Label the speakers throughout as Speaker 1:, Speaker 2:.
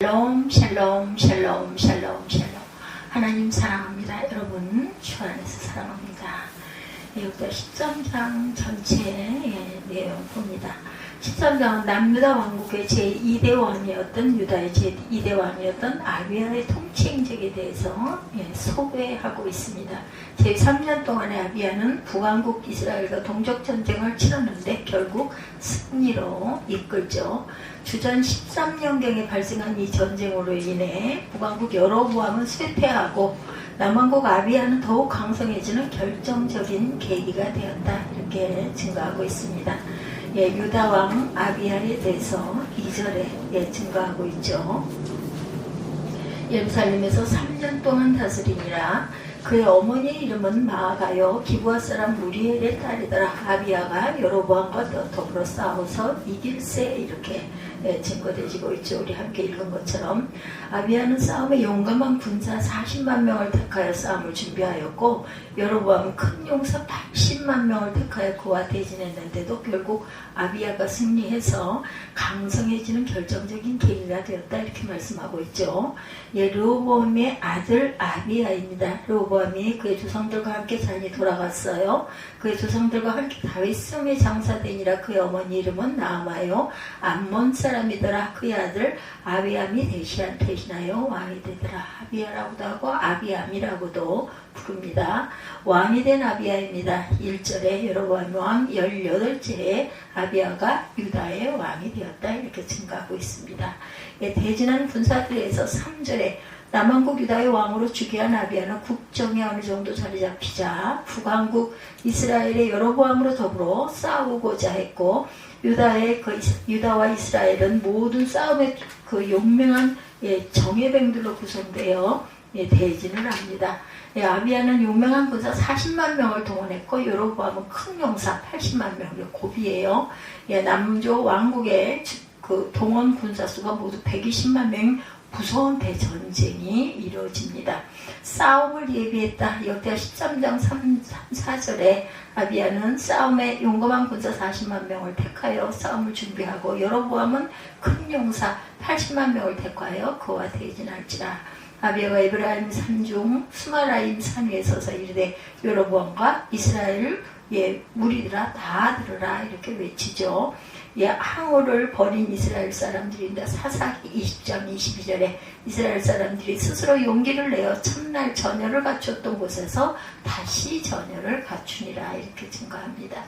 Speaker 1: 샬롬 샬롬 샬롬 샬롬 샬롬. 하나님 사랑합니다. 여러분 주 안에서 사랑합니다. 여기가 13장 전체의 내용 봅니다. 13장은 남유다 왕국의 제2대 왕이었던 유다의 제2대 왕이었던 아비야의 통치 행적에 대해서 소개하고 있습니다. 제3년 동안의 아비야는 북왕국 이스라엘과 동족 전쟁을 치렀는데 결국 승리로 이끌죠. 주전 13년경에 발생한 이 전쟁으로 인해 북왕국 여로보암은 쇠퇴하고 남왕국 아비야는 더욱 강성해지는 결정적인 계기가 되었다. 이렇게 증거하고 있습니다. 유다 왕 아비야에 대해서 2절에 증거하고 있죠. 예루살렘에서 3년 동안 다스리니라. 그의 어머니 이름은 마아가요 기브아 사람 무리엘의 딸이더라. 아비야가 여로보암과 더불어 싸워서 이길세. 이렇게 증거되지고 있죠. 우리 함께 읽은 것처럼 아비야는 싸움에 용감한 군사 40만 명을 택하여 싸움을 준비하였고 여로보암은 큰 용사 80만 명을 택하여 그와 대진했는데도 결국 아비야가 승리해서 강성해지는 결정적인 계기가 되었다. 이렇게 말씀하고 있죠. 르호보암의 아들 아비야입니다. 르호보암이 그의 조상들과 함께 산이 돌아갔어요. 그의 조상들과 함께 다윗성에 장사되니라. 그의 어머니 이름은 나아마요 암몬 사람이더라. 그의 아들 아비암이 대신하여 왕이 되더라. 아비야라고도 하고 아비암이라고도 부릅니다. 왕이 된 아비야입니다. 1절에 여로보암 왕 18제에 아비야가 유다의 왕이 되었다. 이렇게 증가하고 있습니다. 대진한 군사들에서 3절에 남왕국 유다의 왕으로 즉위한 아비야는 국정에 어느 정도 자리 잡히자 북왕국 이스라엘의 여로보암으로 더불어 싸우고자 했고 유다와 이스라엘은 모든 싸움의 용맹한 정예병들로 구성되어 대진을 합니다. 아비야는 용맹한 군사 40만 명을 동원했고 여로보암은 큰 용사 80만 명, 고비예요. 남조 왕국의 동원 군사 수가 모두 120만 명. 무서운 대전쟁이 이루어집니다. 싸움을 예비했다. 역대하 13장 4절에 아비야는 싸움에 용감한 군사 40만 명을 택하여 싸움을 준비하고 여로보암은 큰 용사 80만 명을 택하여 그와 대진할지라. 아비야가 에브라임 산중 스마라임 산 위에 서서 이르되 여로보암과 이스라엘 무리들아 다 들으라. 이렇게 외치죠. 항우를 버린 이스라엘 사람들인데 사사기 20장 22절에 이스라엘 사람들이 스스로 용기를 내어 첫날 전열을 갖췄던 곳에서 다시 전열을 갖추니라. 이렇게 증거합니다.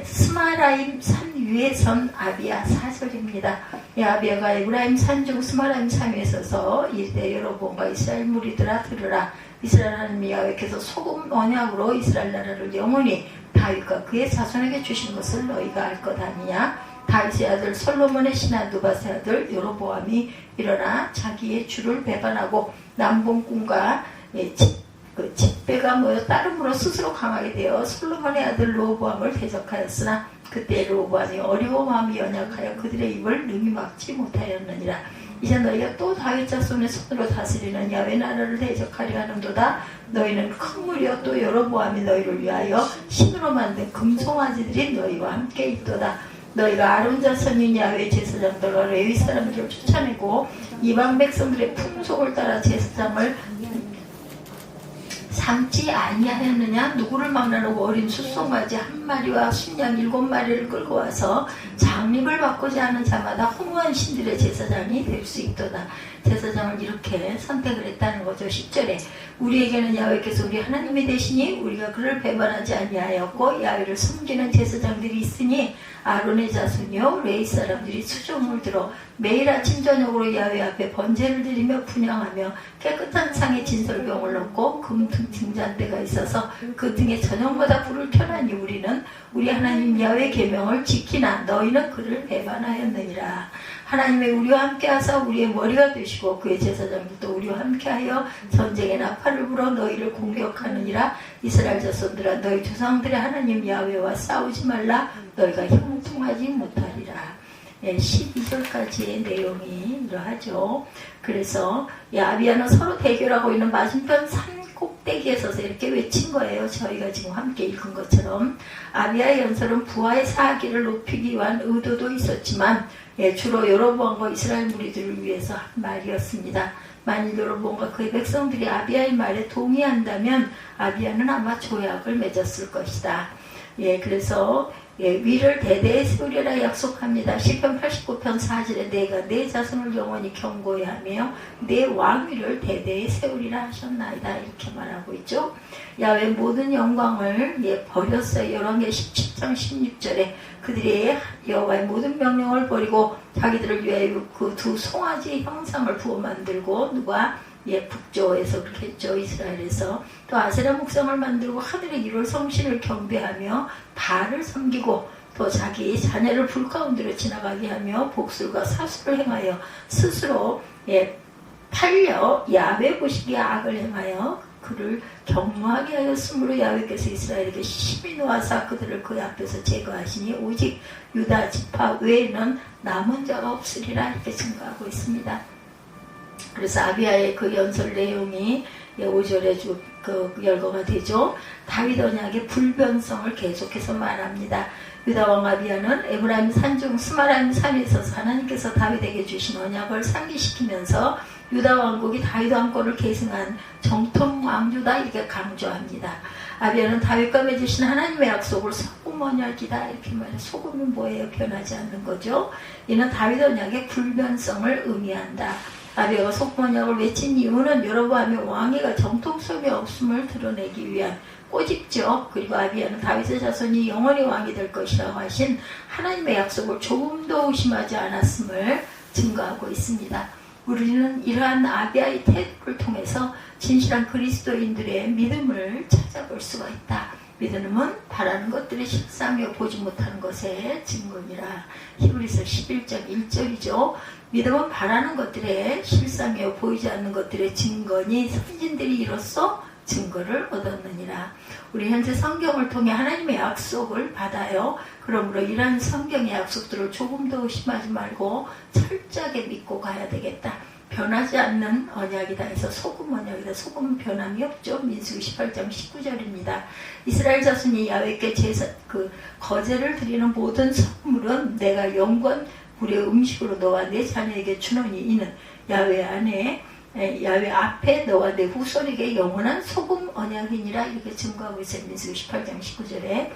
Speaker 1: 스마라임 산 위에 선 아비야 4절입니다. 아비야가 에브라임 산중 스마라임 산 위에 서서 이르되 여로보암과 이스라엘 무리들아 들으라. 이스라엘 하나님 여호와께서 소금 언약으로 이스라엘 나라를 영원히 다윗과 그의 자손에게 주신 것을 너희가 알 것 아니냐. 다윗의 아들 솔로몬의 신하 느밧의 아들 여로보암이 일어나 자기의 주를 배반하고 남봉꾼과 집배가 모여 따름으로 스스로 강하게 되어 솔로몬의 아들 르호보암을 대적하였으나 그때 르호보암이 어리고 마음이 연약하여 그들의 입을 능히 막지 못하였느니라. 이제 너희가 또 다윗 자손의 손으로 다스리는 야훼 나라를 대적하려 하는도다. 너희는 큰 무리여 또 여로보암이 너희를 위하여 신으로 만든 금송아지들이 너희와 함께 있도다. 너희가 아론 자손인 야훼 제사장들과 레위 사람들을 쫓아내고 이방 백성들의 풍속을 따라 제사장을 삼지 아니하였느냐. 누구를 막나라고 어린 숫송아지 1마리와 순양 7마리를 끌고 와서 장립을 받고자 하는 자마다 허무한 신들의 제사장이 될 수 있도다. 제사장을 이렇게 선택을 했다는 거죠. 10절에 우리에게는 야훼께서 우리 하나님이 되시니 우리가 그를 배반하지 아니하였고 야훼를 섬기는 제사장들이 있으니 아론의 자손이요 레위 사람들이 수종을 들어 매일 아침 저녁으로 야훼 앞에 번제를 드리며 분향하며 깨끗한 상에 진설병을 넣고 금등 등잔대가 있어서 그 등에 저녁마다 불을 켜나니 우리는 우리 하나님 야훼 계명을 지키나 너희는 그를 배반하였느니라. 하나님의 우리와 함께하사 우리의 머리가 되시고 그의 제사장들도 우리와 함께하여 전쟁의 나팔을 불어 너희를 공격하느니라. 이스라엘 자손들아 너희 조상들의 하나님 야훼와 싸우지 말라. 너희가 형통하지 못하리라. 12절까지의 내용이 이러하죠. 그래서 아비야는 서로 대결하고 있는 맞은편 산 꼭대기에 서서 이렇게 외친 거예요. 저희가 지금 함께 읽은 것처럼 아비야의 연설은 부하의 사기를 높이기 위한 의도도 있었지만 주로 여로보암과 이스라엘 무리들을 위해서 한 말이었습니다. 만일 여로보암과 그의 백성들이 아비야의 말에 동의한다면 아비야는 아마 조약을 맺었을 것이다. 그래서 위를 대대에 세우리라 약속합니다. 시편 89편 4절에 내가 내 자손을 영원히 경고히 하며 내 왕위를 대대에 세우리라 하셨나이다. 이렇게 말하고 있죠. 야외 모든 영광을 버렸어요. 열왕기 17장 16절에 그들이 여호와의 모든 명령을 버리고 자기들을 위하여 그 두 송아지 형상을 부어 만들고 누가 북조에서 그렇게 했죠. 이스라엘에서 또 아세라 목상을 만들고 하늘의 이룰 성신을 경배하며 바알을 섬기고 또 자기 자녀를 불 가운데로 지나가게 하며 복술과 사수를 행하여 스스로 팔려 야훼 보시기에 악을 행하여 그를 경노하게 하였으므로 야훼께서 이스라엘에게 심히 노하사 그들을 그 앞에서 제거하시니 오직 유다 지파 외에는 남은 자가 없으리라 이렇게 증거하고 있습니다. 그래서 아비야의 그 연설 내용이 5절에 열거가 되죠. 다윗 언약의 불변성을 계속해서 말합니다. 유다 왕 아비야는 에브라임 산중 스마라임 산에 있어서 하나님께서 다윗에게 주신 언약을 상기시키면서 유다 왕국이 다윗 왕권을 계승한 정통 왕조다 이렇게 강조합니다. 아비야는 다윗과 맺으신 하나님의 약속을 소금 언약이다 이렇게 말해요. 소금이 뭐예요? 변하지 않는 거죠. 이는 다윗 언약의 불변성을 의미한다. 아비야가 소금 언약을 외친 이유는 여로보암의 왕위가 정통성이 없음을 드러내기 위한 꼬집죠. 그리고 아비야는 다윗의 자손이 영원히 왕이 될 것이라고 하신 하나님의 약속을 조금도 의심하지 않았음을 증거하고 있습니다. 우리는 이러한 아비야의 태도를 통해서 진실한 그리스도인들의 믿음을 찾아볼 수가 있다. 믿음은 바라는 것들의 실상이요 보지 못하는 것의 증거니라. 히브리서 11장 1절이죠. 믿음은 바라는 것들의 실상이요 보이지 않는 것들의 증거니 선진들이 이로써 증거를 얻었느니라. 우리 현재 성경을 통해 하나님의 약속을 받아요. 그러므로 이러한 성경의 약속들을 조금도 의심하지 말고 철저하게 믿고 가야 되겠다. 변하지 않는 언약이다 해서 소금 언약이다. 소금은 변함이 없죠. 민수기 18장 19절입니다. 이스라엘 자손이 야훼께 거제를 드리는 모든 선물은 내가 영원 우리의 음식으로 너와 내 자녀에게 주노니 이는 야훼 앞에 너와 내 후손에게 영원한 소금 언약이니라 이렇게 증거하고 있어요. 민수기 18장 19절에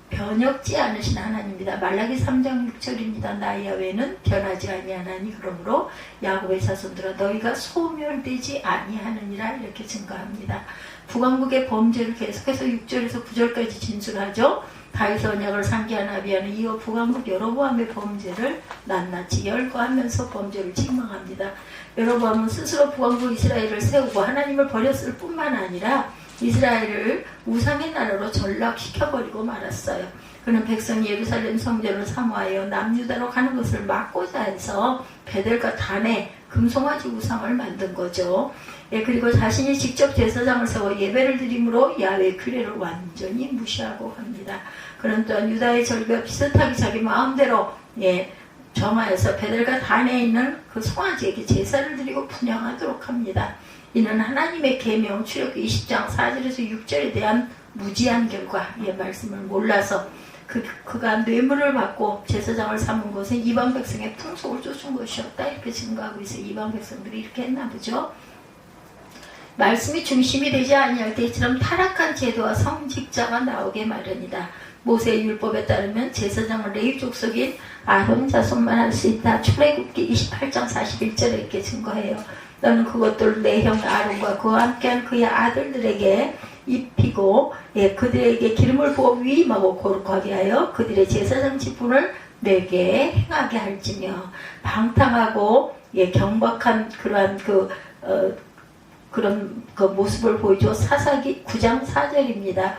Speaker 1: 변혁지 않으신 하나님입니다. 말라기 3장 6절입니다. 나 야훼는 변하지 아니하나니 그러므로 야곱의 자손들아 너희가 소멸되지 아니하느니라 이렇게 증거합니다. 북왕국의 범죄를 계속해서 6절에서 9절까지 진술하죠. 다윗의 언약을 상기한 아비야는 이어 북왕국 여로보암의 범죄를 낱낱이 열거하면서 범죄를 책망합니다. 여로보암은 스스로 북왕국 이스라엘을 세우고 하나님을 버렸을 뿐만 아니라 이스라엘을 우상의 나라로 전락시켜버리고 말았어요. 그는 백성이 예루살렘 성전을 사모하여 남유다로 가는 것을 막고자 해서 베델과 단에 금송아지 우상을 만든 거죠. 그리고 자신이 직접 제사장을 세워 예배를 드림으로 야훼 규례를 완전히 무시하고 합니다. 그는 또한 유다의 절기와 비슷하게 자기 마음대로 정하여서 베델과 단에 있는 그 송아지에게 제사를 드리고 분향하도록 합니다. 이는 하나님의 계명 출애굽기 20장 4절에서 6절에 대한 무지한 결과 말씀을 몰라서 그가 뇌물을 받고 제사장을 삼은 것은 이방 백성의 풍속을 쫓은 것이었다 이렇게 증거하고 있어요. 이방 백성들이 이렇게 했나 보죠. 말씀이 중심이 되지 아니할 때처럼 타락한 제도와 성직자가 나오게 마련이다. 모세의 율법에 따르면 제사장은 레위 족속인 아론 자손만 할 수 있다. 출애굽기 28장 41절에 이렇게 증거해요. 너는 그것들을 내 형 아론과 그와 함께한 그의 아들들에게 입히고 그들에게 기름을 부어 위임하고 거룩하게 하여 그들의 제사장 직분을 내게 행하게 할지며 방탕하고 경박한 그러한 그런 모습을 보이죠. 사사기 9장 4절입니다.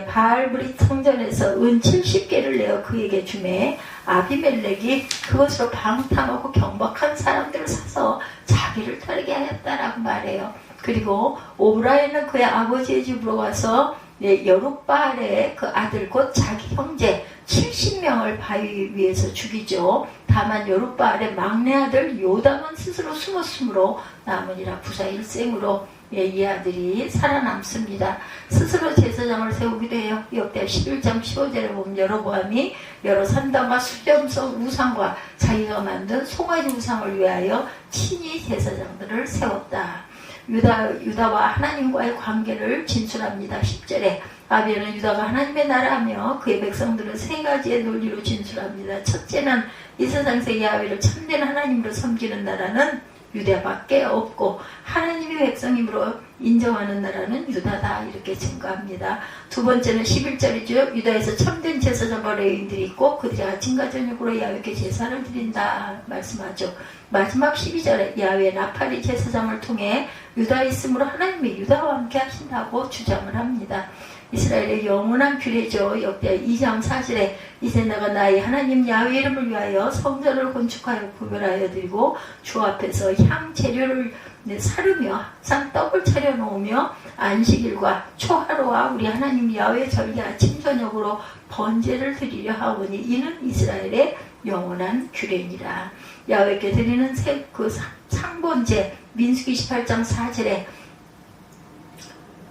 Speaker 1: 바알브릿 성전에서 은 70개를 내어 그에게 주매 아비멜렉이 그것으로 방탕하고 경박한 사람들을 사서 자기를 따르게 하였다라고 말해요. 그리고 오브라에는 그의 아버지의 집으로 와서 여룻바알의 그 아들 곧 자기 형제 70명을 바위 위에서 죽이죠. 다만 여룻바알의 막내 아들 요담은 스스로 숨었으므로 남으니라. 부사 일생으로 이 아들이 살아남습니다. 스스로 제사장을 세우기도 해요. 역대 11장 15절에 보면 여로보암이 여러 산당과 수점성 우상과 자기가 만든 송아지 우상을 위하여 친히 제사장들을 세웠다. 유다와 하나님과의 관계를 진술합니다. 10절에 아비야는 유다가 하나님의 나라하며 그의 백성들은 세 가지의 논리로 진술합니다. 첫째는 이 세상에서 야훼를 참된 하나님으로 섬기는 나라는 유다밖에 없고 하나님의 백성임으로 인정하는 나라는 유다다, 이렇게 증거합니다. 두 번째는 11절이죠. 유다에서 참된 제사장과 레위인들이 있고 그들이 아침과 저녁으로 야훼께 제사를 드린다 말씀하죠. 마지막 12절에 야훼 나팔이 제사장을 통해 유다에 있으므로 하나님이 유다와 함께 하신다고 주장을 합니다. 이스라엘의 영원한 규례죠. 역대 2장 4절에 이제 내가 나의 하나님 야훼 이름을 위하여 성전을 건축하여 구별하여 드리고 주 앞에서 향 재료를 사르며 항상 떡을 차려 놓으며 안식일과 초하루와 우리 하나님 야훼 절기 아침 저녁으로 번제를 드리려 하오니 이는 이스라엘의 영원한 규례니라. 야훼께 드리는 그 상번제 민수기 18장 4절에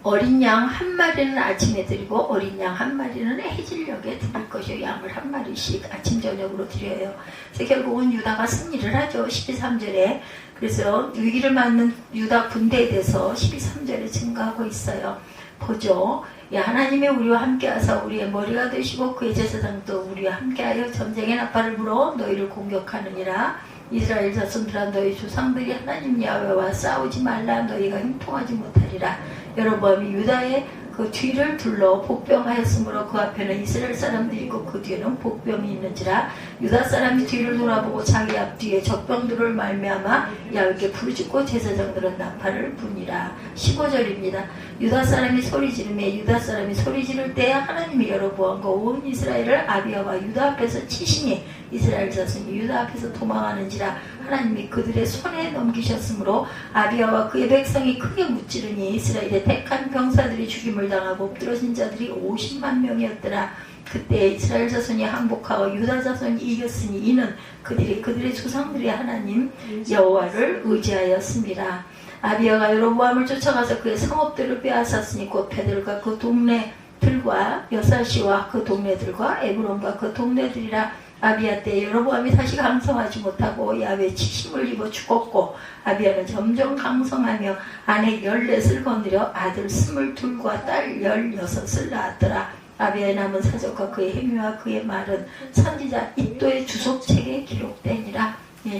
Speaker 1: 어린 양 한 마리는 아침에 드리고 어린 양 한 마리는 해질녘에 드릴 것이요. 양을 한 마리씩 아침 저녁으로 드려요. 그래서 결국은 유다가 승리를 하죠. 12~3절에. 그래서 위기를 맞는 유다 군대에 대해서 12~3절에 증거하고 있어요. 보죠. 하나님의 우리와 함께하사 우리의 머리가 되시고 그의 제사장도 우리와 함께하여 전쟁의 나팔을 불어 너희를 공격하느니라. 이스라엘 자손들아 너희 조상들이 하나님 야훼와 싸우지 말라. 너희가 형통하지 못하리라. 여로보암이 유다의 그 뒤를 둘러 복병하였으므로 그 앞에는 이스라엘 사람들이 있고 그 뒤에는 복병이 있는지라. 유다 사람이 뒤를 돌아보고 자기 앞뒤에 적병들을 말미암아 야훼께 부르짖고 제사장들은 나팔을 부니라. 15절입니다. 유다 사람이 소리 지르매 유다 사람이 소리 지를 때에 하나님이 여로보암과 온 이스라엘을 아비야와 유다 앞에서 치시니 이스라엘 자손이 유다 앞에서 도망하는지라. 하나님이 그들의 손에 넘기셨으므로 아비야와 그의 백성이 크게 무찌르니 이스라엘의 택한 병사들이 죽임을 당하고 엎드러진 자들이 50만 명이었더라. 그때 이스라엘 자손이 항복하고 유다 자손이 이겼으니 이는 그들이 그들의 조상들의 하나님 여호와를 의지하였습니다. 아비야가 여로보암을 쫓아가서 그의 성읍들을 빼앗았으니 곧 베들과 그 동네들과 여사시와 그 동네들과 에브론과 그 동네들이라. 아비야 때 여로보암이 다시 강성하지 못하고 야훼 치심을 입어 죽었고 아비야는 점점 강성하며 아내 14을 거느려 아들 22과 딸 16을 낳았더라. 아비야의 남은 사적과 그의 행위와 그의 말은 선지자 이도의 주속책에 기록되니라.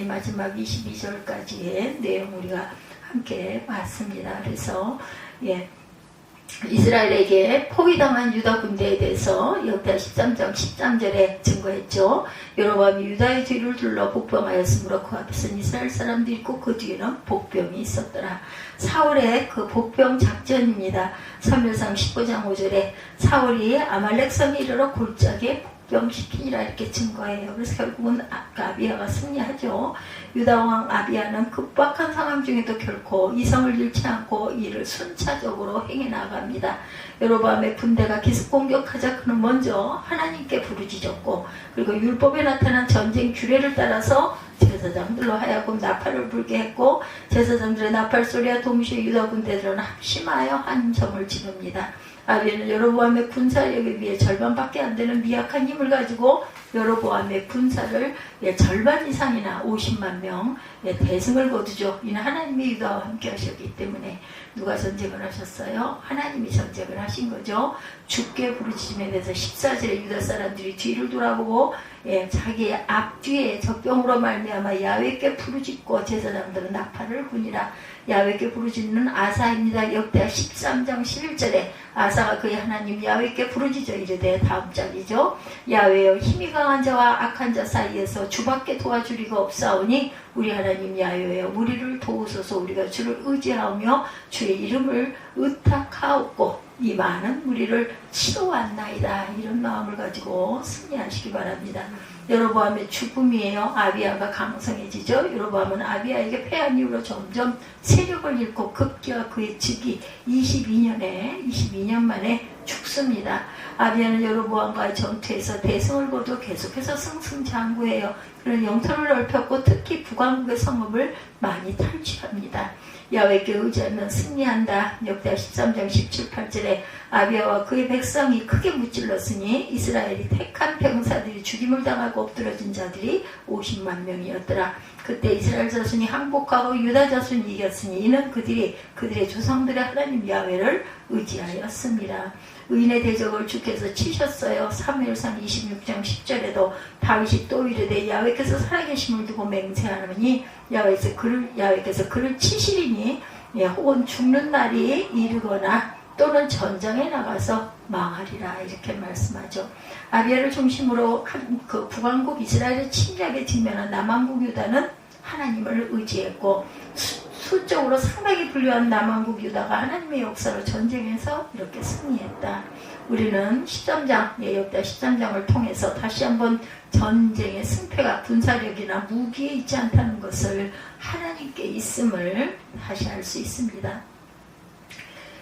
Speaker 1: 마지막 22절까지의 내용 우리가 함께 봤습니다. 그래서 이스라엘에게 포위당한 유다 군대에 대해서 역대 13장 13절에 증거했죠. 여로보암이 유다의 뒤를 둘러 복병하였으므로 그 앞에서는 이스라엘 사람들이 있고 그 뒤에는 복병이 있었더라. 사울의 그 복병 작전입니다. 사무엘상 19장 5절에 사울이 아말렉 성에 이르러 골짜기에 복병시키니라 이렇게 증거해요. 그래서 결국은 아비야가 승리하죠. 유다왕 아비야는 급박한 상황 중에도 결코 이성을 잃지 않고 이를 순차적으로 행해 나갑니다. 여로보암의 군대가 기습 공격하자 그는 먼저 하나님께 부르짖었고 그리고 율법에 나타난 전쟁 규례를 따라서 제사장들로 하여금 나팔을 불게 했고 제사장들의 나팔 소리와 동시에 유다 군대들은 합심하여 한 점을 지릅니다. 아비야는 여로보암의 군사력에 비해 절반밖에 안 되는 미약한 힘을 가지고 여로보암의 군사를 절반 이상이나 50만 명 대승을 거두죠. 이는 하나님이 유다와 함께 하셨기 때문에. 누가 전쟁을 하셨어요? 하나님이 전쟁을 하신 거죠. 죽게 부르짖음에 대해서 14절에 유다 사람들이 뒤를 돌아보고 자기 앞뒤에 적병으로 말미암아 야훼께 부르짖고 제사장들은 나팔을 부니라. 야훼께 부르짖는 아사입니다. 역대 13장 11절에 아사가 그의 하나님 야훼께 부르짖어 이르되 다음 장이죠. 야훼여 힘이 강한 자와 악한 자 사이에서 주밖에 도와줄 리가 없사오니 우리 하나님 야훼여 우리를 도우소서. 우리가 주를 의지하며 주의 이름을 의탁하옵고 이 많은 무리를 치도왔나이다. 이런 마음을 가지고 승리하시기 바랍니다. 여로보암의 죽음이에요. 아비야가 강성해지죠. 여로보암은 아비야에게 패한 이후로 점점 세력을 잃고 급기야 그의 즉위 22년 만에 죽습니다. 아비야는 여로보암과의 전투에서 대승을 거두 계속해서 승승장구해요. 그런 영토를 넓혔고 특히 북왕국의 성읍을 많이 탈취합니다. 야훼께 의지하면 승리한다. 역대하 13장 17, 18절에 아비야와 그의 백성이 크게 무찔렀으니 이스라엘이 택한 병사들이 죽임을 당하고 엎드러진 자들이 50만 명이었더라. 그때 이스라엘 자손이 항복하고 유다 자손이 이겼으니 이는 그들이 그들의 조상들의 하나님 야훼를 의지하였습니다. 의인의 대적을 주께서 치셨어요. 사무엘상 26장 10절에도 다윗이 또 이르되 야훼께서 살아계심을 두고 맹세하노니 야훼께서 그를 치시리니 혹은 죽는 날이 이르거나 또는 전장에 나가서 망하리라 이렇게 말씀하죠. 아비야를 중심으로 그 북왕국 이스라엘의 침략에 직면한 남왕국 유다는 하나님을 의지했고 수적으로 상당히 불리한 남왕국 유다가 하나님의 역사로 전쟁에서 이렇게 승리했다. 우리는 13장, 역대 13장을 통해서 다시 한번 전쟁의 승패가 군사력이나 무기에 있지 않다는 것을 하나님께 있음을 다시 알 수 있습니다.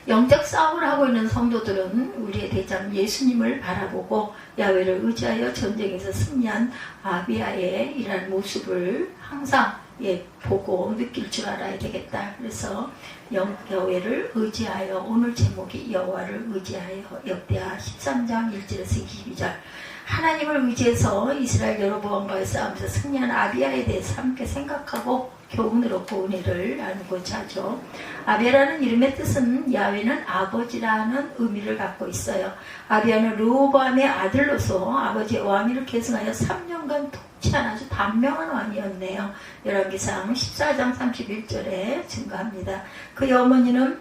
Speaker 1: 영적 싸움을 하고 있는 성도들은 우리의 대장 예수님을 바라보고 야훼를 의지하여 전쟁에서 승리한 아비야의 이러한 모습을 항상 보고 느낄 줄 알아야 되겠다. 그래서 여호와를 의지하여, 오늘 제목이 여호와를 의지하여, 역대하 13장 1절에서 22절. 하나님을 의지해서 이스라엘 여로보암과의 싸움에서 승리한 아비야에 대해서 함께 생각하고 교훈을 얻고 은혜를 나누고자 하죠. 아비야라는 이름의 뜻은 야훼는 아버지라는 의미를 갖고 있어요. 아비야는 르호보암의 아들로서 아버지의 왕위를 계승하여 3년간 통치한 아주 단명한 왕이었네요. 열왕기상 14장 31절에 증거합니다. 그의 어머니는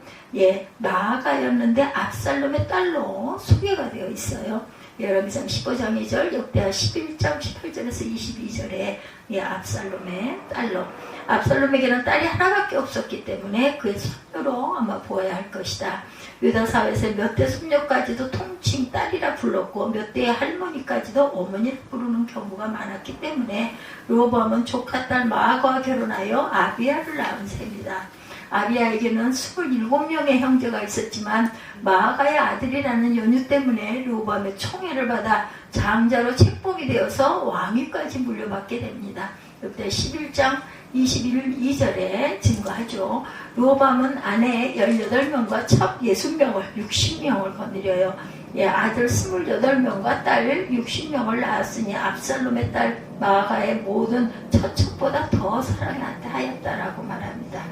Speaker 1: 마아가였는데 압살롬의 딸로 소개가 되어 있어요. 열왕기상 15장 2절, 역대하 11장 18절에서 22절에 압살롬의 딸로. 압살롬에게는 딸이 하나밖에 없었기 때문에 그의 손녀로 아마 보아야 할 것이다. 유다 사회에서 몇 대 손녀까지도 통칭 딸이라 불렀고 몇 대의 할머니까지도 어머니를 부르는 경우가 많았기 때문에 르호보암은 조카 딸 마아가와 결혼하여 아비야를 낳은 셈이다. 아비야에게는 27명의 형제가 있었지만 마아가의 아들이라는 연유 때문에 르호보암의 총애를 받아 장자로 책봉이 되어서 왕위까지 물려받게 됩니다. 역대 11장 22절에 증거하죠. 르호보암은 아내 18명과 첩 60명을 60명을 거느려요. 아들 28명과 딸 60명을 낳았으니 압살롬의 딸 마아가의 모든 처첩보다 더 사랑하였다라고 말합니다.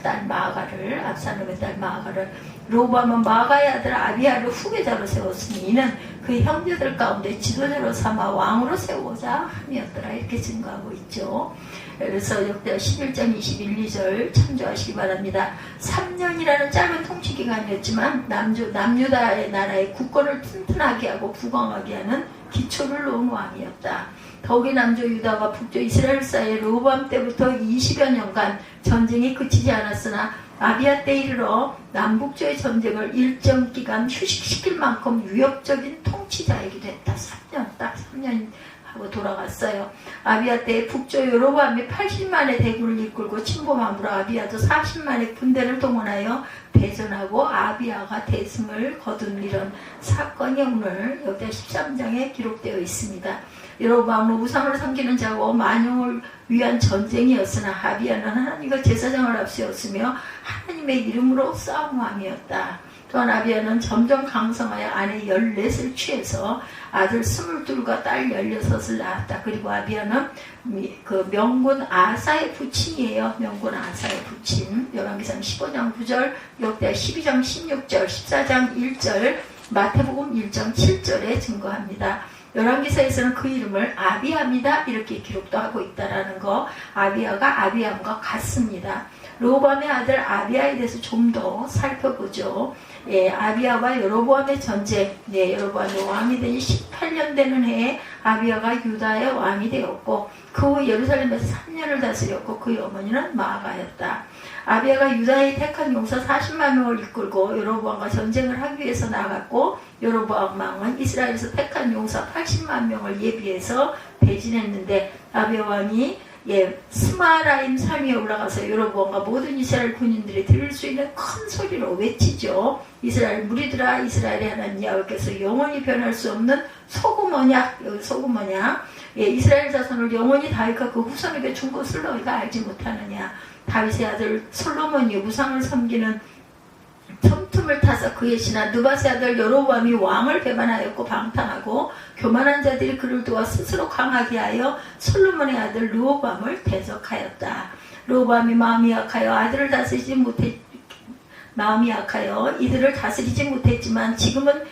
Speaker 1: 딸 마아가를, 압살롬의 딸 마아가를. 르호보암은 마아가의 아들 아비야를 후계자로 세웠으니 이는 그 형제들 가운데 지도자로 삼아 왕으로 세우고자 함이었더라 이렇게 증거하고 있죠. 그래서 역대 11장 21, 2절 참조하시기 바랍니다. 3년이라는 짧은 통치기간이었지만 남유다의 나라의 국권을 튼튼하게 하고 부강하게 하는 기초를 놓은 왕이었다. 더욱이 남조 유다와 북조 이스라엘 사이에 르호보암 때부터 20여 년간 전쟁이 그치지 않았으나 아비야 때 이르러 남북조의 전쟁을 일정 기간 휴식시킬 만큼 위협적인 통치자이기도 했다. 3년, 딱 3년 하고 돌아갔어요. 아비야 때 북조 여로보암이 80만의 대군을 이끌고 침범함으로 아비야도 40만의 군대를 동원하여 대전하고 아비야가 대승을 거둔 이런 사건이 오늘 역대 13장에 기록되어 있습니다. 여로보암은 우상을 섬기는 자고 만용을 위한 전쟁이었으나 아비야는 하나님과 제사장을 앞세웠으며 하나님의 이름으로 싸운 왕이었다. 또한 아비야는 점점 강성하여 아내 14을 취해서 아들 22과 딸 16을 낳았다. 그리고 아비야는 그 명군 아사의 부친이에요. 명군 아사의 부친. 열왕기상 15장 9절, 역대하 12장 16절, 14장 1절, 마태복음 1장 7절에 증거합니다. 열왕기사에서는 그 이름을 아비야입니다 이렇게 기록도 하고 있다라는 거. 아비야가 아비암과 같습니다. 르호보암의 아들 아비야에 대해서 좀 더 살펴보죠. 아비야와 여로보암의 전쟁. 여로보암이 왕이 되니 18년 되는 해에 아비야가 유다의 왕이 되었고 그 후 예루살렘에서 3년을 다스렸고 그의 어머니는 마아가였다. 아비야가 유다의 택한 용사 40만 명을 이끌고 여로보암과 전쟁을 하기 위해서 나갔고 여로보암 왕은 이스라엘에서 택한 용사 80만 명을 예비해서 배진했는데 아비야 왕이 스마라임 산 위에 올라가서 여로보암과 모든 이스라엘 군인들이 들을 수 있는 큰 소리로 외치죠. 이스라엘 무리들아, 이스라엘의 하나님 여호와께서 영원히 변할 수 없는 소금 언약, 여기 소금 언약, 이스라엘 자손을 영원히 다윗과 그 후손에게 준 것을 너희가 알지 못하느냐. 다윗의 아들 솔로몬이 우상을 섬기는 틈틈을 타서 그의 신하 느밧의 아들 여로보암이 왕을 배반하였고 방탕하고 교만한 자들이 그를 도와 스스로 강하게 하여 솔로몬의 아들 르호보암을 대적하였다. 르호보암이 마음이 약하여 이들을 다스리지 못했지만 지금은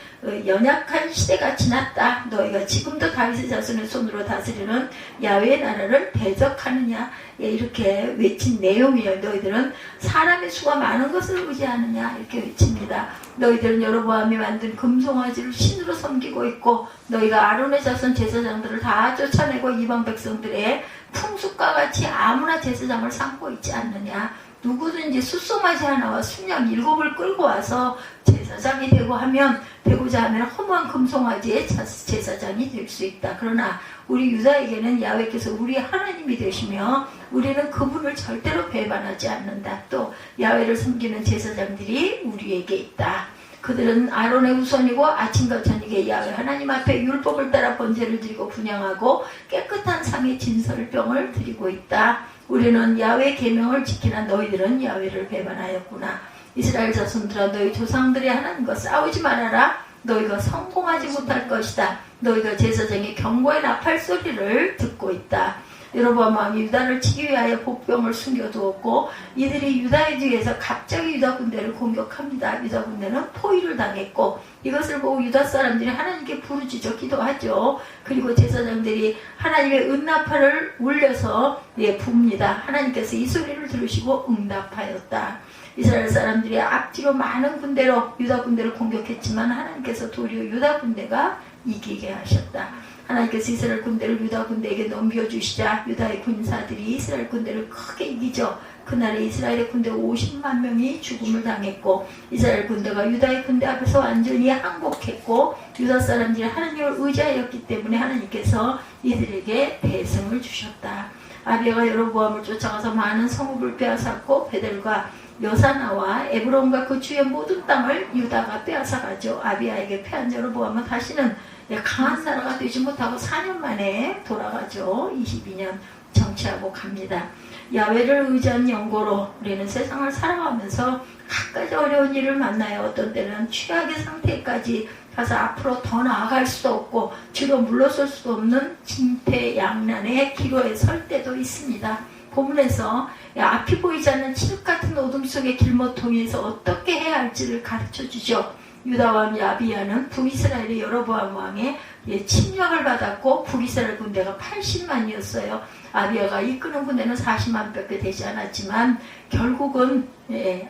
Speaker 1: 연약한 시대가 지났다. 너희가 지금도 다윗의 자손의 손으로 다스리는 야훼의 나라를 대적하느냐. 이렇게 외친 내용이에요. 너희들은 사람의 수가 많은 것을 의지하느냐 이렇게 외칩니다. 너희들은 여로보암이 만든 금송아지를 신으로 섬기고 있고 너희가 아론의 자손 제사장들을 다 쫓아내고 이방 백성들의 풍습과 같이 아무나 제사장을 삼고 있지 않느냐. 누구든지 숫송아지 하나와 순양 7을 끌고 와서 제사장이 되고자 하면 허무한 금송아지의 제사장이 될 수 있다. 그러나 우리 유다에게는 야훼께서 우리 하나님이 되시며 우리는 그분을 절대로 배반하지 않는다. 또 야훼를 섬기는 제사장들이 우리에게 있다. 그들은 아론의 후손이고 아침과 저녁에 야훼 하나님 앞에 율법을 따라 번제를 드리고 분향하고 깨끗한 상의 진설병을 드리고 있다. 우리는 야훼 계명을 지키나 너희들은 야훼를 배반하였구나. 이스라엘 자손들아, 너희 조상들의 하나님과 싸우지 말아라. 너희가 성공하지 못할 것이다. 너희가 제사장의 경고의 나팔 소리를 듣고 있다. 여로보암 왕이 유다를 치기 위하여 복병을 숨겨두었고 이들이 유다의 뒤에서 갑자기 유다 군대를 공격합니다. 유다 군대는 포위를 당했고 이것을 보고 유다 사람들이 하나님께 부르짖어 기도하죠. 그리고 제사장들이 하나님의 은나팔을 울려서 붑니다. 하나님께서 이 소리를 들으시고 응답하였다. 이스라엘 사람들이 앞뒤로 많은 군대로 유다 군대를 공격했지만 하나님께서 도리어 유다 군대가 이기게 하셨다. 하나님께서 이스라엘 군대를 유다 군대에게 넘겨주시자 유다의 군사들이 이스라엘 군대를 크게 이기죠. 그날에 이스라엘의 군대 50만 명이 죽음을 당했고 이스라엘 군대가 유다의 군대 앞에서 완전히 항복했고 유다 사람들이 하나님을 의지하였기 때문에 하나님께서 이들에게 대승을 주셨다. 아비야가 여로보암을 쫓아가서 많은 성읍을 빼앗았고 베델과 여사나와 에브론과 그 주의 모든 땅을 유다가 빼앗아가죠. 아비야에게 패한 여로보암은 다시는 강한 나라가 되지 못하고 4년 만에 돌아가죠. 22년 정치하고 갑니다. 야훼를 의지한 연고로 우리는 세상을 살아가면서 갖가지 어려운 일을 만나요. 어떤 때는 최악의 상태까지 가서 앞으로 더 나아갈 수도 없고 뒤로 물러설 수도 없는 진퇴양난의 기로에 설 때도 있습니다. 본문에서 앞이 보이지 않는 칠흑같은 어둠 속의 길모퉁이에서 어떻게 해야 할지를 가르쳐주죠. 유다 왕 아비야는 북이스라엘의 여로보암 왕의 침략을 받았고 북이스라엘 군대가 80만이었어요. 아비야가 이끄는 군대는 40만 밖에 되지 않았지만 결국은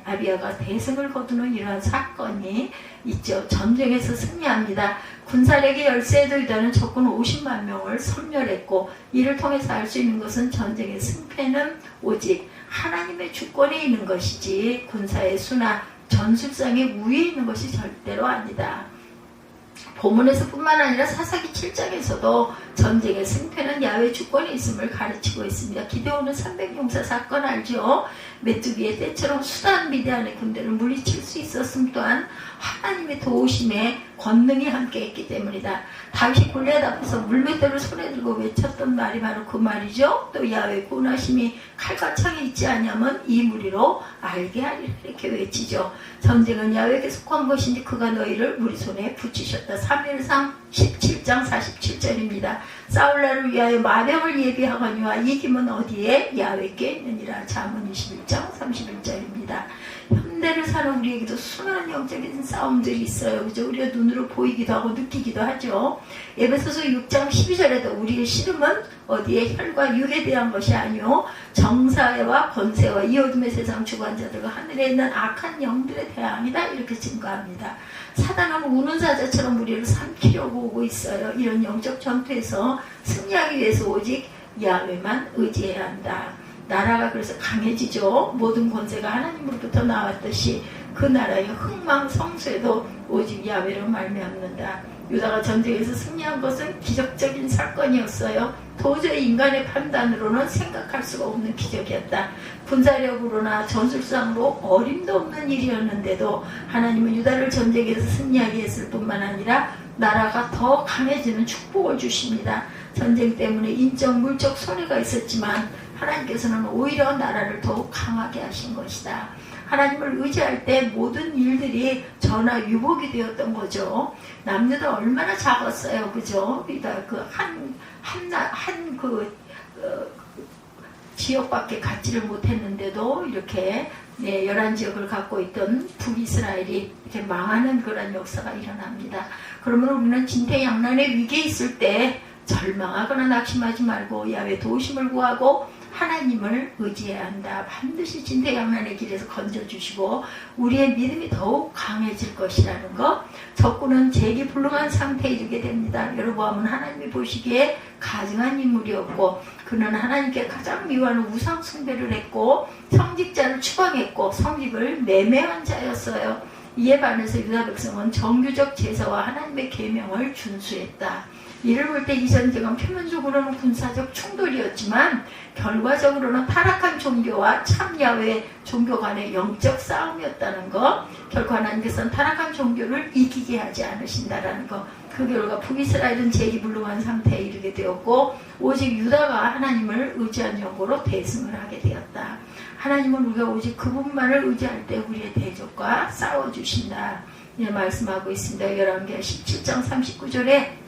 Speaker 1: 아비야가 대승을 거두는 이러한 사건이 있죠. 전쟁에서 승리합니다. 군사력의 열세에도 유다는 적군 50만 명을 섬멸했고 이를 통해서 알 수 있는 것은 전쟁의 승패는 오직 하나님의 주권에 있는 것이지 군사의 수나 전술상의 우위에 있는 것이 절대로 아니다. 본문에서 뿐만 아니라 사사기 7장에서도 전쟁의 승패는 야훼 주권에 있음을 가르치고 있습니다. 기드온은 300용사 사건 알죠? 메뚜기의 때처럼 수단 미디안의 군대를 물리칠 수 있었음 또한 하나님의 도우심에 권능이 함께했기 때문이다. 다윗이 골리앗 앞에서 물맷돌을 손에 들고 외쳤던 말이 바로 그 말이죠. 또 야훼 구원하심이 칼과 창에 있지 않냐면 이 무리로 알게 하리라 이렇게 외치죠. 전쟁은 야훼에게 속한 것인지 그가 너희를 우리 손에 붙이셨다. 3일상 17장 47절입니다. 싸울 날을 위하여 마병을 예비하거니와 이김은 어디에 야훼께 있느니라. 잠언 21장 31절입니다. 현대를 사는 우리에게도 수많은 영적인 싸움들이 있어요. 그죠? 우리가 눈으로 보이기도 하고 느끼기도 하죠. 에베소서 6장 12절에도 우리의 씨름은 어디에 혈과 육에 대한 것이 아니요 정사와 권세와 이 어둠의 세상 주관자들과 하늘에 있는 악한 영들에 대항이다 이렇게 증거합니다. 사단은 우는 사자처럼 우리를 삼키려고 오고 있어요. 이런 영적 전투에서 승리하기 위해서 오직 야훼만 의지해야 한다. 나라가 그래서 강해지죠. 모든 권세가 하나님으로부터 나왔듯이 그 나라의 흥망성쇠도 오직 야훼로 말미암는다. 유다가 전쟁에서 승리한 것은 기적적인 사건이었어요. 도저히 인간의 판단으로는 생각할 수가 없는 기적이었다. 군사력으로나 전술상으로 어림도 없는 일이었는데도 하나님은 유다를 전쟁에서 승리하게 했을 뿐만 아니라 나라가 더 강해지는 축복을 주십니다. 전쟁 때문에 인적 물적 손해가 있었지만 하나님께서는 오히려 나라를 더욱 강하게 하신 것이다. 하나님을 의지할 때 모든 일들이 전화 유복이 되었던 거죠. 남유다 얼마나 작았어요, 그죠? 그러니까 지역밖에 갖지를 못했는데도 이렇게 11지역을 갖고 있던 북이스라엘이 이렇게 망하는 그런 역사가 일어납니다. 그러면 우리는 진퇴양난의 위기에 있을 때 절망하거나 낙심하지 말고 야훼 도우심을 구하고 하나님을 의지해야 한다. 반드시 진퇴양난의 길에서 건져주시고 우리의 믿음이 더욱 강해질 것이라는 것. 적군은 재기불능한 상태에 이르게 됩니다. 여로보암은 하나님이 보시기에 가증한 인물이었고 그는 하나님께 가장 미워하는 우상 숭배를 했고 성직자를 추방했고 성직을 매매한 자였어요. 이에 반해서 유다 백성은 정규적 제사와 하나님의 계명을 준수했다. 이를 볼 때 이 전쟁은 표면적으로는 군사적 충돌이었지만 결과적으로는 타락한 종교와 참 야훼 종교 간의 영적 싸움이었다는 것. 결코 하나님께서는 타락한 종교를 이기게 하지 않으신다라는 것. 그 결과 북이스라엘은 재기불능한 상태에 이르게 되었고 오직 유다가 하나님을 의지한 영으로 대승을 하게 되었다. 하나님은 우리가 오직 그분만을 의지할 때 우리의 대적과 싸워주신다. 이렇게 말씀하고 있습니다. 열왕기하 17장 39절에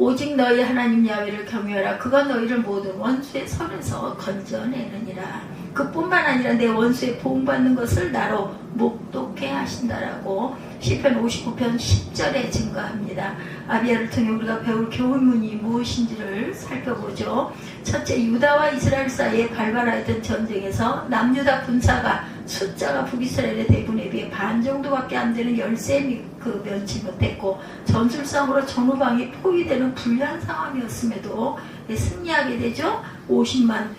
Speaker 1: 오직 너희 하나님 야훼를 경외하라. 그가 너희를 모든 원수의 손에서 건져내느니라. 그뿐만 아니라 내 원수의 보응받는 것을 나로 목독해 하신다라고 시편 59편 10절에 증거합니다. 아비야를 통해 우리가 배울 교훈문이 무엇인지를 살펴보죠. 첫째, 유다와 이스라엘 사이에 발발하였던 전쟁에서 남유다 군사가 숫자가 북이스라엘의 대군에 비해 반 정도밖에 안 되는 13이 면치 못했고 전술상으로 전후방이 포위되는 불리한 상황이었음에도 승리하게 되죠. 50만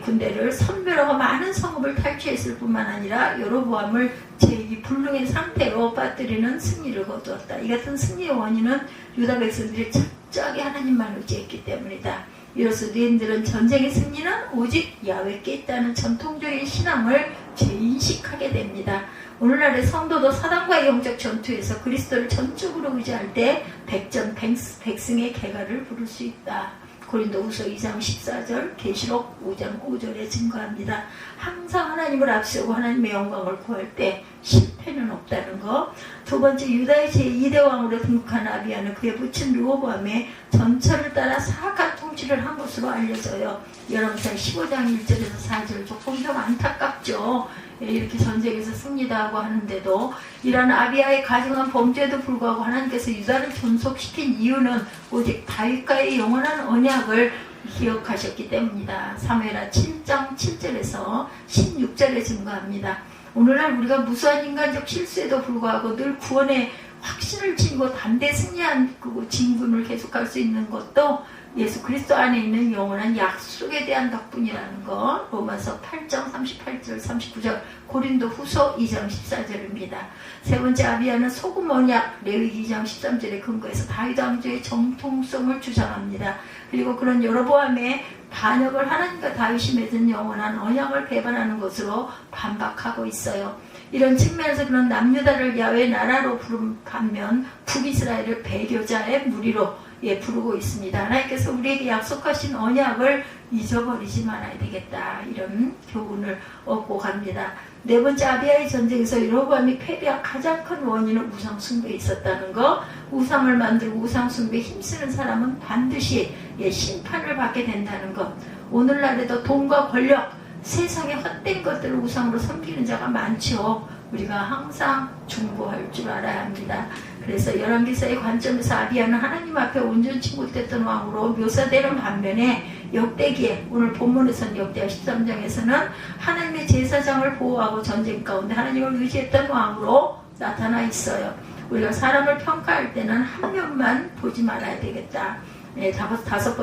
Speaker 1: 군대를 선별하고 많은 성읍을 탈취했을 뿐만 아니라 여로보암을 재기불능의 상태로 빠뜨리는 승리를 거두었다. 이 같은 승리의 원인은 유다 백성들이 철저하게 하나님만 의지했기 때문이다. 이로써 너희들은 전쟁의 승리는 오직 야훼께 있다는 전통적인 신앙을 재인식하게 됩니다. 오늘날의 성도도 사단과의 영적 전투에서 그리스도를 전적으로 의지할 때 백전백승의 개가를 부를 수 있다. 고린도후서 2장 14절, 계시록 5장 5절에 증거합니다. 항상 하나님을 앞세우고 하나님의 영광을 구할 때 실패는 없다는 것. 두 번째, 유다의 제2대 왕으로 등극한 아비야는 그의 부친 르호보암의 전철을 따라 사악한 통치를 한 것으로 알려져요. 열왕기상 15장 1절에서 4절. 조금 좀 안타깝죠. 이렇게 전쟁에서 승리다하고 하는데도 이런 아비야의 가증한 범죄에도 불구하고 하나님께서 유다를 존속시킨 이유는 오직 다윗과의 영원한 언약을 기억하셨기 때문이다. 사무엘하 7장 7절에서 16절에 증거합니다. 오늘날 우리가 무수한 인간적 실수에도 불구하고 늘 구원의 확신을 지니고 담대 승리한 그 진군을 계속할 수 있는 것도 예수 그리스도 안에 있는 영원한 약속에 대한 덕분이라는 것. 로마서 8장 38절 39절, 고린도 후서 2장 14절입니다. 세 번째, 아비야는 소금 언약 레위기 2장 13절에 근거해서 다윗 왕조의 정통성을 주장합니다. 그리고 그런 여로보암의 반역을 하나님과 다윗이 맺은 영원한 언약을 배반하는 것으로 반박하고 있어요. 이런 측면에서 그런 남유다를 야훼 나라로 부른 반면 북이스라엘을 배교자의 무리로 부르고 있습니다. 하나님께서 우리에게 약속하신 언약을 잊어버리지 말아야 되겠다. 이런 교훈을 얻고 갑니다. 네 번째, 아비야의 전쟁에서 여로보암이 패배한 가장 큰 원인은 우상 숭배에 있었다는 것. 우상을 만들고 우상 숭배에 힘쓰는 사람은 반드시 심판을 받게 된다는 것. 오늘날에도 돈과 권력, 세상의 헛된 것들을 우상으로 섬기는 자가 많죠. 우리가 항상 중보할 줄 알아야 합니다. 그래서 열왕기서의 관점에서 아비야는 하나님 앞에 온전치 못했던 왕으로 묘사되는 반면에 역대기에 오늘 본문에서는 역대하 13장에서는 하나님의 제사장을 보호하고 전쟁 가운데 하나님을 의지했던 왕으로 나타나 있어요. 우리가 사람을 평가할 때는 한 면만 보지 말아야 되겠다. 여섯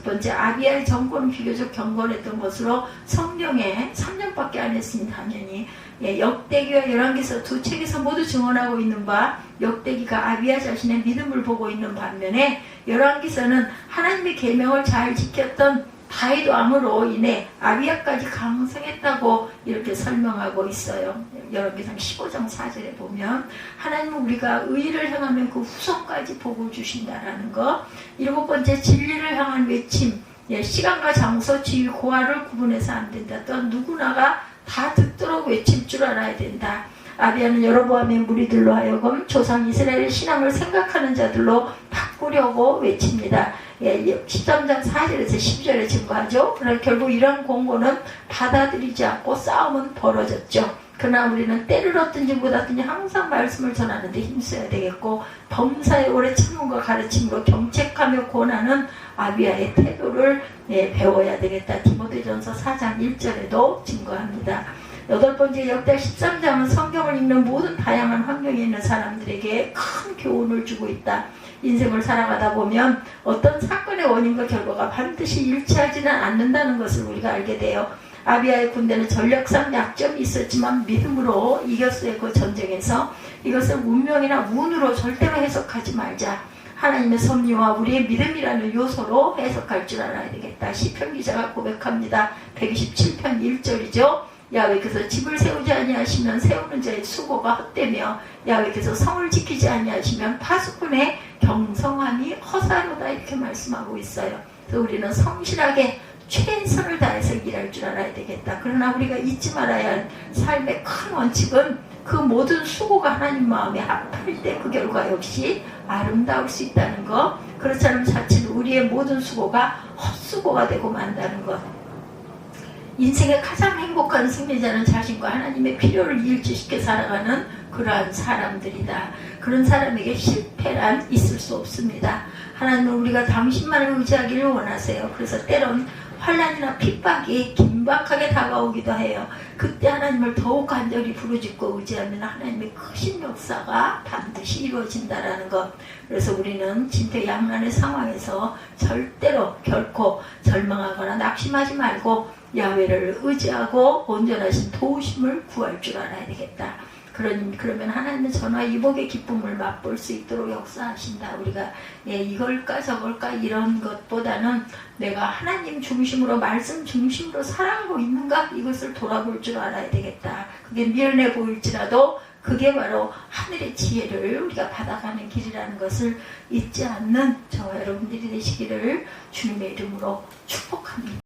Speaker 1: 번째, 아비야의 정권은 비교적 경건했던 것으로 성경에 3년밖에 안 안 했으니 당연히 역대기와 열왕기서 두 책에서 모두 증언하고 있는 바, 역대기가 아비야 자신의 믿음을 보고 있는 반면에 열왕기서는 하나님의 계명을 잘 지켰던 다윗 왕으로 인해 아비야까지 강성했다고 이렇게 설명하고 있어요. 열왕기상 15장 4절에 보면 하나님은 우리가 의를 향하면 그 후손까지 복을 주신다라는 거. 7번째, 진리를 향한 외침. 시간과 장소, 지위, 고하를 구분해서 안 된다. 또한 누구나가 다 듣도록 외칠 줄 알아야 된다. 아비야는 여로보암의 무리들로 하여금 조상 이스라엘 신앙을 생각하는 자들로 바꾸려고 외칩니다. 13장 4절에서 10절에 증거하죠. 그러나 결국 이런 공고는 받아들이지 않고 싸움은 벌어졌죠. 그러나 우리는 때를 얻든지 못 얻든지 항상 말씀을 전하는 데 힘써야 되겠고, 범사의 오래 참음과 가르침으로 경책하며 권하는 아비야의 태도를 배워야 되겠다. 디모데전서 4장 1절에도 증거합니다. 8번째, 역대 13장은 성경을 읽는 모든 다양한 환경에 있는 사람들에게 큰 교훈을 주고 있다. 인생을 살아가다 보면 어떤 사건의 원인과 결과가 반드시 일치하지는 않는다는 것을 우리가 알게 돼요. 아비야의 군대는 전략상 약점이 있었지만 믿음으로 이겼어요. 그 전쟁에서. 이것을 운명이나 운으로 절대로 해석하지 말자. 하나님의 섭리와 우리의 믿음이라는 요소로 해석할 줄 알아야 되겠다. 시편 기자가 고백합니다. 127편 1절이죠. 야훼께서 집을 세우지 아니하시면 세우는 자의 수고가 헛되며 야훼께서 성을 지키지 아니하시면 파수꾼의 경성함이 허사로다, 이렇게 말씀하고 있어요. 그래서 우리는 성실하게 최선을 다해서 일할 줄 알아야 되겠다. 그러나 우리가 잊지 말아야 할 삶의 큰 원칙은 그 모든 수고가 하나님 마음에 합할 때 그 결과 역시 아름다울 수 있다는 것. 그렇지 않으면 자칫 우리의 모든 수고가 헛수고가 되고 만다는 것. 인생의 가장 행복한 승리자는 자신과 하나님의 필요를 일치시켜 살아가는 그러한 사람들이다. 그런 사람에게 실패란 있을 수 없습니다. 하나님은 우리가 당신만을 의지하기를 원하세요. 그래서 때론 환난이나 핍박이 긴박하게 다가오기도 해요. 그때 하나님을 더욱 간절히 부르짖고 의지하면 하나님의 크신 역사가 반드시 이루어진다라는 것. 그래서 우리는 진퇴양난의 상황에서 절대로 결코 절망하거나 낙심하지 말고 야훼를 의지하고 온전하신 도우심을 구할 줄 알아야 되겠다. 그러면 하나님은 전화 이복의 기쁨을 맛볼 수 있도록 역사하신다. 우리가 이걸까 저걸까 이런 것보다는 내가 하나님 중심으로, 말씀 중심으로 살아가고 있는가, 이것을 돌아볼 줄 알아야 되겠다. 그게 미련해 보일지라도 그게 바로 하늘의 지혜를 우리가 받아가는 길이라는 것을 잊지 않는 저와 여러분들이 되시기를 주님의 이름으로 축복합니다.